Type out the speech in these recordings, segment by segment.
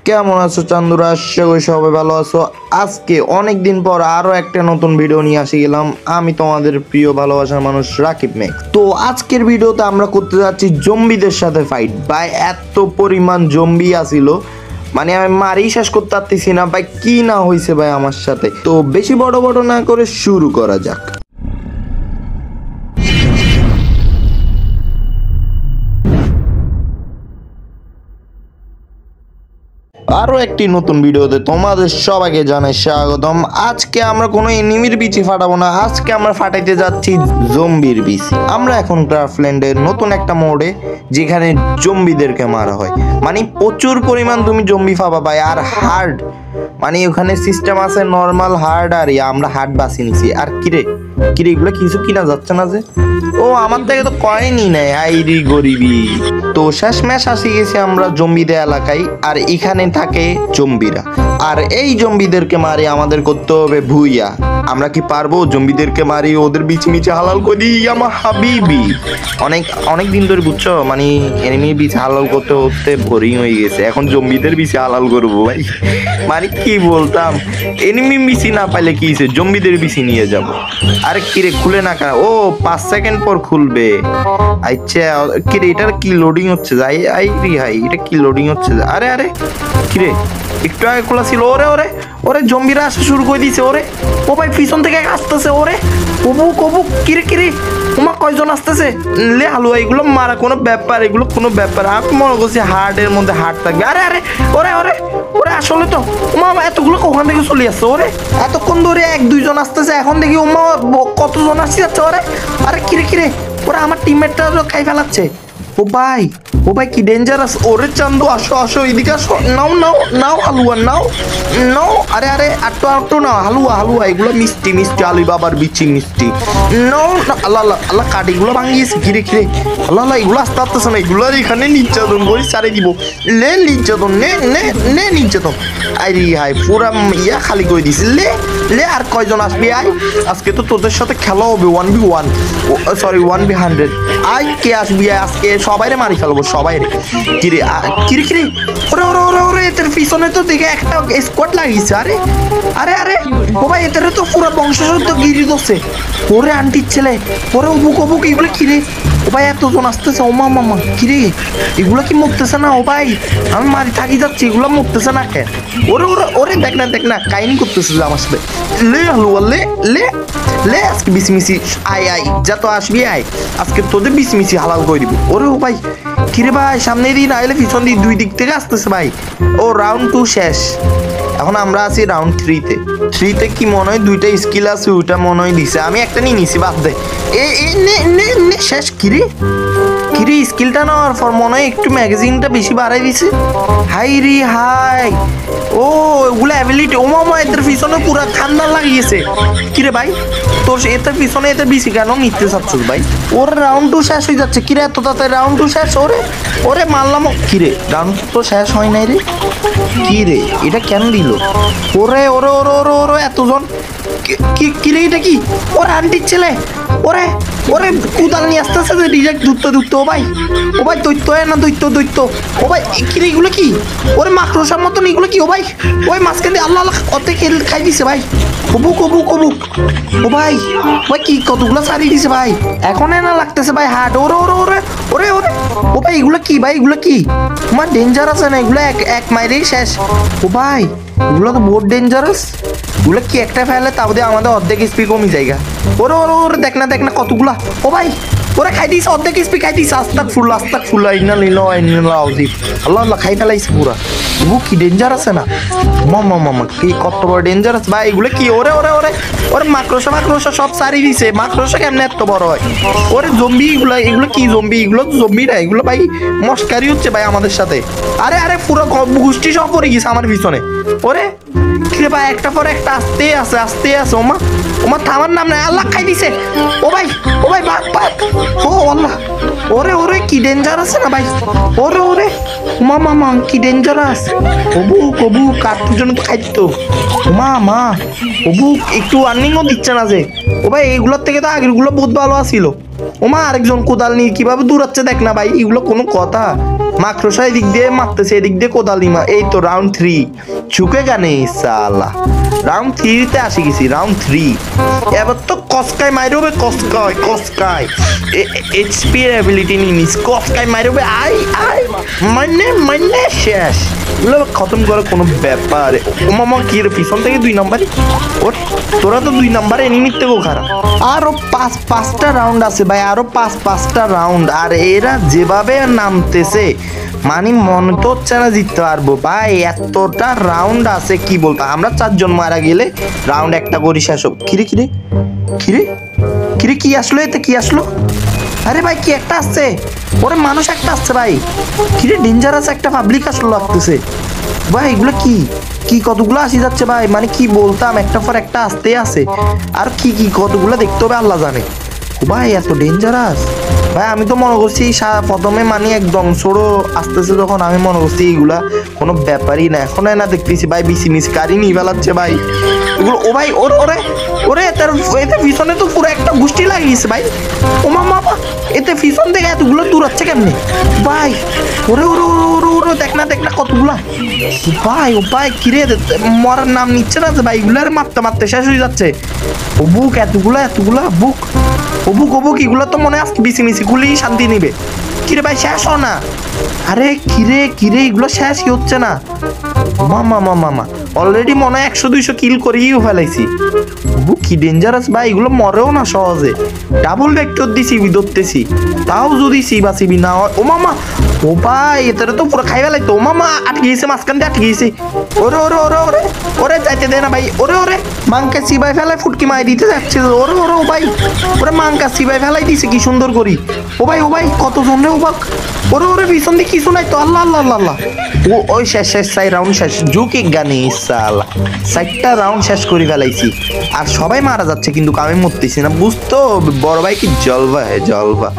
কেমন আছো চান্দুরা? আশা করি সবাই ভালো আছো। আজকে অনেক দিন পর আরো একটা নতুন ভিডিও নিয়ে আসি গেলাম। আমি তোমাদের প্রিয় ভালোবাসার মানুষ রাকিব মেক্স। তো আজকের ভিডিওতে আমরা করতে যাচ্ছি জম্বিদের সাথে ফাইট। ভাই এত পরিমাণ জম্বি আসিল, মানে আমি মারি শেষ করতে পারতেছি না ভাই, কি না হয়েছে ভাই আমার সাথে। তো বেশি বড় বড় না করে শুরু করা যাক। আরো একটি নতুন ভিডিওতে তোমাদের সবাইকে জানাই স্বাগতম। আজকে আমরা কোনো এনিমির বিচি ফাটাবো না, আজকে আমরা ফাটাইতে যাচ্ছি জম্বির বিচি। আমরা এখন ক্রাফল্যান্ডের নতুন একটা মোড়ে, যেখানে জম্বিদেরকে মারা হয়, মানে প্রচুর পরিমাণ তুমি জম্বি পাবা ভাই। আর হার্ড, মানে ওখানে সিস্টেম আছে নর্মাল, হার্ড, আর আমরা হার্ড বাছি নিছি। আর কিরে কিরে এগুলো কিছু কিনা যাচ্ছে না যে? ও আমার থেকে তো কয়েনই নেই, আইরি গরিবি। তো শেষমেশ আসি গেছি আমরা জম্বিদের এলাকায়, আর এখানে থাকে জম্বিরা। আর এই জম্বিদেরকে মারি আমাদের করতে হবে ভুইয়া। আমরা কি পারবো জম্বিদেরকে মারি ওদের বিচমিচে হালাল করি? আমার হাবিবি অনেক দিন ধরে বুঝছো, মানে এনিমির বিচ হালাল করতে করতে বোরিং হয়ে গেছে। এখন জম্বিদের বিচে হালাল করবো ভাই, মানে কি বলতাম, এনিমি বিচি না পাইলে কি হয়েছে, জম্বিদের বিচি নিয়ে যাব। আরে কিরে খুলে না কেন? ও 5 সেকেন্ড পর খুলবে। আচ্ছা কিরে এটার কি লোডিং হচ্ছে? যাই হাই এটা কি লোডিং হচ্ছে? আরে আরে কিরে একটু আগে খোলা ছিল। ওরে ওরে ওরে জম্বিরা আসা শুরু করে দিয়েছে। ওরে ও ভাই পিছন থেকে আসতেছে। ওরে কবু কবু কিরে কিরে ওমা কয়জন আসতেছে? লে হালুয়া এগুলো মারা কোনো ব্যাপার, এগুলো কোনো ব্যাপার। আমি মনে করছি হার্টের মধ্যে হার্ট থাকবে। আরে আরে ওরে ওরে ওরে আসলে তো ওমা এতগুলো কখন থেকে চলে আসছে? ওরে এতক্ষণ ধরে 1-2 জন আসতেছে, এখন দেখি ওমা কতজন আসছে যাচ্ছে। ওরে আরে কিরে কিরে ওরা আমার টিমমেটটা খাই ফেলাচ্ছে। ও ভাই কি ডেঞ্জারাস। ওরে চান্দু আসো আসো এদিকে আসো। নাও নাও নাও হালুয়া নাও নাও। আরে আরে আটটো নাও হালুয়া হালুয়া, এগুলো মিষ্টি মিষ্টি আলু বাবার বিচি মিষ্টি। নাও আল্লাহ আল্লাহ আল্লাহ কাঠ এগুলো ভাঙিয়েছে। কিরে কিরে আল্লাহ আল্লাহ এগুলো আসতে আসতেছে না, এগুলো এখানে নির্যাতন করে সারে দিব। লে নির্যাতন নে নে নে নির্যাতন। আরে হাই পুরা ইয়া খালি করে দিছি। লে লে আর কয়জন আসবি? আয় আজকে তো তোদের সাথে খেলা হবে 1v1, সরি 1v100। আয় কে আসবি আজকে? সবাইরে মারি ফেলবো সবাই। কিরে কিরে কিরে ওরে ওরে ওরে ওরে এদের পিছনে তো দেখে একটা স্কোয়াড লাগিয়েছে। আরে আরে আরে ও ভাই এদের তো পুরো বংশধর গিরি দোষে। ওরে আন্টির ছেলে, ওরে অবুক অবুক এগুলো কিরে? ও ভাই এতজন আসতেছে। ও মা মামা কিরে এগুলো কি মরতেছে না? ও ভাই আমি মারি থাকি যাচ্ছি, এগুলো মরতেছে না কেন? ওরে ওরে ওরে দেখ না কাহিনী করতেছে আমার সাথে। লে হালুয়া লে লে লে আজকে বিসমিসি আয় আয় যা তো আসবি আয়, আজকে তোদের বিসমিসি হালাল করে দিব। ওরে ও ভাই কিরে ভাই সামনে দিন আইলে পিছন দিক দুই দিক থেকে আসতেছে ভাই। ও রাউন্ড 2 শেষ, এখন আমরা আছি রাউন্ড 3-তে কি মনে হয় 2টা স্কিল আছে, ওইটা মনে হয় দিছে, আমি একটা নিয়ে নিছি বাদ দে। এ নে নে নে শেষ। কিরে কিরে স্কিলটা নেওয়ার পর মনে হয় একটু ম্যাগাজিনটা বেশি বাড়াই দিছে। হাই রে হাই ও ওগুলো অ্যাবিলিটি। ও মামা এদের পিছনে পুরো ঠান্ডা লাগিয়েছে। কিরে ভাই তোর এদের পিছনে এদের বেশি কেন নিতে চাচ্ছিস ভাই? ওর রাউন্ড 2 শেষ হয়ে যাচ্ছে। কিরে এত তাড়াতাড়ি রাউন্ড 2 শেষ? ওরে ওরে মারলাম। কিরে রাউন্ড তো শেষ হয় নাই রে? কিরে এটা কেন দিল? ওরে ওরে ওরে ওরে ওরে এতজন কিরে এটা কি? ওরে আন্টির ছেলে, ওরে ওরে কুদাল নিয়ে আসতেছে যে ডিরেক্ট দূরত্ব। ও ভাই দৈত্য না দৈত্য। ও ভাই কিরে এগুলো কি? ওরে মাকড়সার মতন এগুলো কি? ও ভাই ওই মাঝখানে আল্লাহ আল্লাহ অত খাই দিছে ভাই। কবুক ও ভাই কি কতগুলো সারিয়ে দিছে ভাই। এখন না লাগতেছে ভাই হার্ট। ওরে ওরে ওরে ওরে ওরে ও ভাই এগুলো কি ভাই? এগুলো কি তোমার ডেঞ্জার আছে না? এগুলো এক মাইরেই শেষ। ও ভাই এগুলো তো বহুত ডেঞ্জারাস। এগুলো কি একটা ফেলে তাও দিয়ে আমাদের অর্ধেক স্পিড কমে জায়গা। ওরে ওরে ওরে দেখ না কতগুলা। ও ভাই ওরা খাই দিয়েছে অর্ধেক স্পিড খাই দিয়েছে। আস্তাক ফুল আল্লাহ আল্লাহ খাই ফেলাইছে পুরা। এগুলো কি ডেঞ্জার আছে না? মামা কি কত বড় ডেঞ্জারাস ভাই এগুলো কি? ওরে ওরে ওরে ওরে মাকড়সা সব সারি দিছে। মাকড়সা কেমনে এত বড় হয়? ওরে জম্বি এগুলো কি জম্বি? এগুলো তো জম্বি না, এগুলো ভাই মস্কারি হচ্ছে ভাই আমাদের সাথে। আরে আরে পুরো গোষ্ঠী সব পড়ে গেছে আমার পিছনে। ওরে কিরে ভাই একটা পর একটা আসতে আছে। ওমা থামার নাম নাই। আল্লাহ খাই দিছে। ও ভাই বাঘ ও আল্লাহ। ওরে ওরে কি ডেঞ্জার আছে না ভাই? ওরে ওরে মামা কি ডেঞ্জারাস। কবু কাটুর জন্য তো খাইতো। মা একটু আর্নিংও দিচ্ছে না যে। ও ভাই এগুলোর থেকে তো আগেরগুলো বহুত ভালো আসছিল। ওমা আরেকজন কোদাল নিয়ে কিভাবে দূরাচ্ছে দেখ না ভাই, এগুলো কোনো কথা? মাকড়সা এদিক দিয়ে মারতেছে, এদিক দিয়ে কোদালি এই তো রাউন্ড 3 ঝুঁকে গানে সালা। রাউন্ড 3-তে আসি গেছি, রাউন্ড 3 এবার তো কসকায় মাইরবে, কসকায় এইচপি এর অ্যাবিলিটি নিস, কসকায় মাইরবে আই মানে শেষ, খতম করে কোনো ব্যাপার। ও মামা কি রে পিছন থেকে 2 নাম্বারই, ওর তোরা তো 2 নাম্বারে এনিমির থেকেও খারাপ। আরো 5টা রাউন্ড আছে ভাই, আরো 5টা রাউন্ড। আর এরা যেভাবে নামতেছে মানে মনে তো হচ্ছে না জিততে পারবো ভাই, এতটা রাউন্ড আছে কি বলবো। আমরা 4 জন মারা গেলে রাউন্ড একটা করি শেষ হোক। কিরে কি আসলো, এতে কি আসলো? আরে ভাই কি একটা আসছে, ওরে মানুষ একটা আসছে ভাই। কিরে ডেঞ্জারাস একটা পাবলিক আসলো লাগতেছে ভাই। এগুলো কি কতগুলো আসি যাচ্ছে ভাই, মানে কি বলতাম, একটা পর একটা আসতে আছে। আর কি কতগুলো দেখতে হবে আল্লাহ জানে ভাই, এত ডেঞ্জারাস ভাই। আমি তো মনে করছি প্রথমে মানে একদম ছোড়ো আসতেছে, যখন আমি মনে করছি এইগুলা কোনো ব্যাপারই না। এখন না দেখতেছি ভাই বিসি মিস কারি নিয়ে ফেলাচ্ছে ভাই এগুলো। ও ভাই ওরে এতে পিছনে তো পুরো একটা গোষ্ঠী লাগিয়েছে ভাই। ও মামা এতে পিছন থেকে এতগুলো দূরাচ্ছে কেমনি ভাই? ওরে দেখ না কতগুলা ভাই। ও ভাই কিরে মরার নাম নিচ্ছে না ভাই, এগুলার মারতে শেষ হয়ে যাচ্ছে। ও বুক এতগুলা বুক, ও বুক এগুলো তো মনে আজকে বিসি মিসি গুলি শান্তি নিবে। কিরে ভাই শেষ হ না, আরে কিরে এগুলো শেষই হচ্ছে না। মামা অলরেডি মনে হয় 100-200 কিল করিয়েও ফেলাইছি। কি ডেঞ্জারাস ভাই, এগুলো মরেও না সহজে। ডাবল ভেক্টর দিয়ে সিবি ধরতেছি, তাও যদি সিবি না হয়। ও মামা ও ভাই এটারে তো পুরো খাই ফেলাই তো। ও মামা আটকে গেছে, মাঝখান দিয়ে আটকে গেছে। ওরে যাইতে দে না ভাই। ওরে মাংকা সিবাই ফেলাই ফুটকি মাই দিতে যাচ্ছে। ওরে ভাই ওরে মাংকা সিবাই ফেলাই দিছে কি সুন্দর করি। ও ভাই কতজন রে। ও বাক ওরে পিছন দিয়ে কিছু নাই তো। আল্লাহ ও ওই শেষ 4 রাউন্ড শেষ। ঝুঁকি গানে সালা 4টা রাউন্ড শেষ করে ফেলাইছি। আর সবাই মারা যাচ্ছে কিন্তু আমি মরতেছি না, বুঝতো বড় ভাই কি জলবা।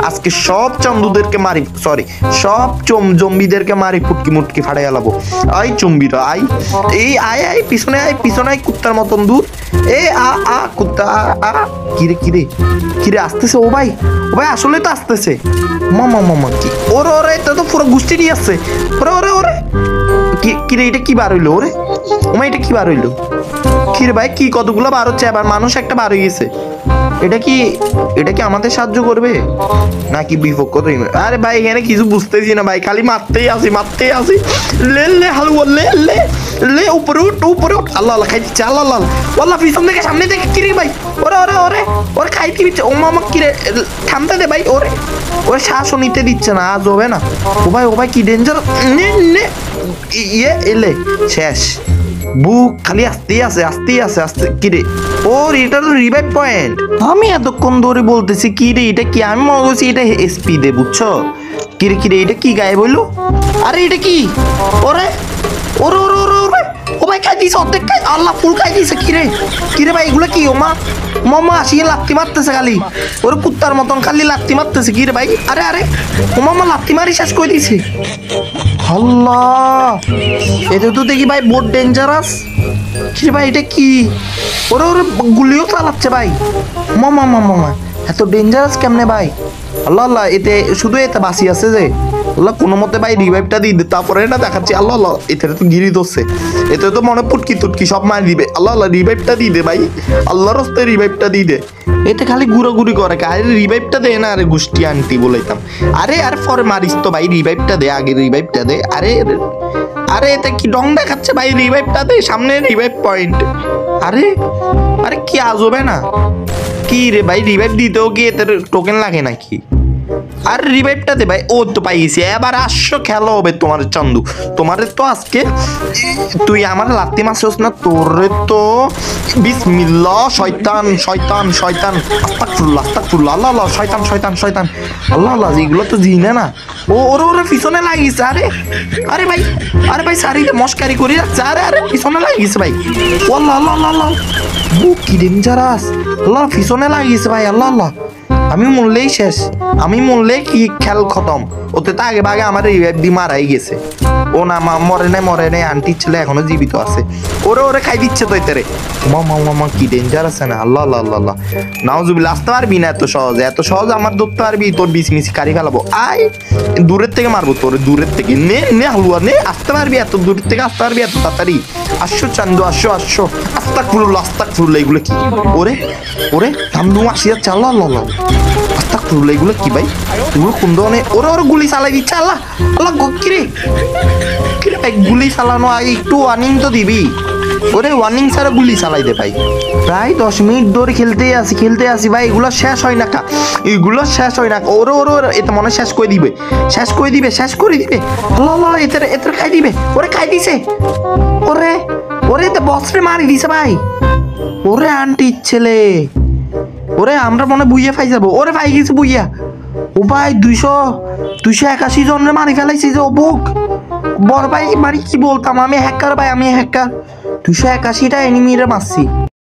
আজকে সব চন্দুদেরকে মারি, সরি সব জম্বিদেরকে মারি ফুটকি মুটকি ফাড়াই গেলাবো। আই চম্বিরা আই, এই আয় পিছনে আয় কুত্তার মতন দূর। এ কুত্তা কিরে আসতেছে। ও ভাই আসলে তো আসতেছে। মামা কি ওরে তো পুরো গোষ্ঠী নিয়ে আসছে। ওরে কিরে এটা কি বার হইলো? ওরে ওমা এটা কি বার হইলো? কিরে ভাই কি কতগুলো বার হচ্ছে, আবার মানুষ একটা বার হয়ে গেছে। এটা কি আমাদের সাহায্য করবে নাকি বিপক্ষ? আরে ভাই এখানে কিছু বুঝতেছি না ভাই, খালি মারতেই আসি। লে হালুয়া লে উপরে উঠ। আল্লাহ খাই দিচ্ছে। আল্লাহ পিছন থেকে সামনে থেকে কিরে ভাই। ওরে খাইতে দিচ্ছে। ও মামা কিরে থামতে দে ভাই। ওরে শ্বাসও নিতে দিচ্ছে না, আজ হবে না। ও ভাই কি ডেঞ্জার। নে এলে শেষ। বুক খালি আসতেই আছে কিরে। ওর এটা তো রিভাইভ পয়েন্ট। আমি এতক্ষণ ধরে বলতেছি কিরে এটা কি, আমি মনে করছি এটা এসপি দে, বুঝছো? কিরে এটা কি গায়েব হইলো? আরে এটা কি? ওরে ও ভাই খাই দিছে অর্ধেক খাই। আল্লাহ ফুল খাই দিছে। কিরে ভাই এগুলো কি? ও মামা আসিয়ে লাত্তি মারতেছে খালি, ওরে কুত্তার মতন খালি লাত্তি মারতেছে। কিরে ভাই আরে ও মামা লাত্তি মারি শেষ করে দিছে। আল্লাহ এটা তো দেখি ভাই বহুত ডেঞ্জারাস। কিরে ভাই এটা কি? ওরে গুলিও চালাচ্ছে ভাই। মামা এত ডেঞ্জারাস কেমনে ভাই? আল্লাহ এতে শুধু এতে বাসি আছে যে। আল্লাহ কোনো মতে ভাই রিভাইভটা দিয়ে দে, তারপরে না দেখাচ্ছি। আল্লাহ এতে তো গিরি ধরছে, এতে তো মনে পুটকি তুটকি সব মারি দিবে। আল্লাহ রিভাইভটা দিয়ে দে ভাই, আল্লাহর রাস্তায় রিভাইভটা দিয়ে দে। এতে খালি গুড়ি করে, আরে রিভাইভটা দে না। আরে গুষ্টি আনতি বলাইতাম। আরে পরে মারিস তো ভাই, রিভাইভটা দে আগে, রিভাইভটা দে। আরে এতে কি ডং দেখাচ্ছে ভাই, রিভাইভটা দে, সামনে রিভাইভ পয়েন্ট। আরে কি আজবে না কি রে ভাই, রিভাইভ দিতেও কি এতে টোকেন লাগে নাকি? আর রিভাইভটা দে ভাই। ও তো পাইছি, এবার আসছো খেলা হবে তোমার চান্দু। তোমার তো আজকে তুই আমার লাত্তি মারছিস না, তোরে তো বিসমিল্লাহ শয়তান আস্তাগফিরুল্লাহ আল্লাহ শয়তান আল্লাহ এগুলো তো জিনে না। ওরে পিছনে লাগিয়েছে। আরে ভাই সারিতে মস্কারি করে যাচ্ছে। আরে পিছনে লাগিয়েছে ভাই। আল্লাহ বুক কি ডেঞ্জারাস। আল্লাহ পিছনে লাগিয়েছে ভাই। আল্লাহ আমি মরলেই শেষ, আমি মরলে কি খেল খতম। ওতে তো আগে ভাগে আমার রিভাইভ দিয়ে মারাই গেছে। ও না মরে নাই আন্টির ছেলে এখনো জীবিত আছে। ওরে খাই দিচ্ছে তো এতে রে। মামা কি ডেঞ্জার আছে না। আল্লাহ আল্লাহ আল্লাহ আল্লাহ নাউজুবিল্লাহ। আসতে পারবি না এত সহজে আমার ধরতে পারবি? তোর বিষ মিশি কারি ফেলাবো। আয় দূরের থেকে মারবো তোর, দূরের থেকে নে হালুয়া নে। আসতে পারবি? এত দূর থেকে আসতে পারবি এত তাড়াতাড়ি? আসছো চান্দু আসছো। আস্তাক ফুরুল্লাহ এগুলো কি? ওরে থামদু আসি যাচ্ছে। আল্লাহ আল্লাহ আস্তাক ফুরুল্লাহ এগুলো কি ভাই? এগুলো কোন ধরনের? ওরে গুলি চালাই দিচ্ছে। আল্লাহ কিরে ভাই, গুলি চালানো আগে একটু ওয়ার্নিং তো দিবি। ওরে ওয়ার্নিং ছাড়া গুলি চালাই দে ভাই। প্রায় 10 মিনিট ধরে খেলতে আসি ভাই। এগুলো শেষ হয় না ওরে এটা মনে শেষ করে দিবে। আল্লাহ এতে খাই দিবে। ওরে খাই দিছে। ওরে তো বসরে মারি দিছে ভাই। ওরে আন্টির ছেলে। ওরে আমরা মনে বুইয়া পাই যাবো। ওরে পাই গেছে বুইয়া। ও ভাই 281 জনের মারি ফেলাইছে যে। ও বুক বড় ভাই মারি কি বলতাম। আমি হ্যাকার 281টা এনিমিরা মারছি।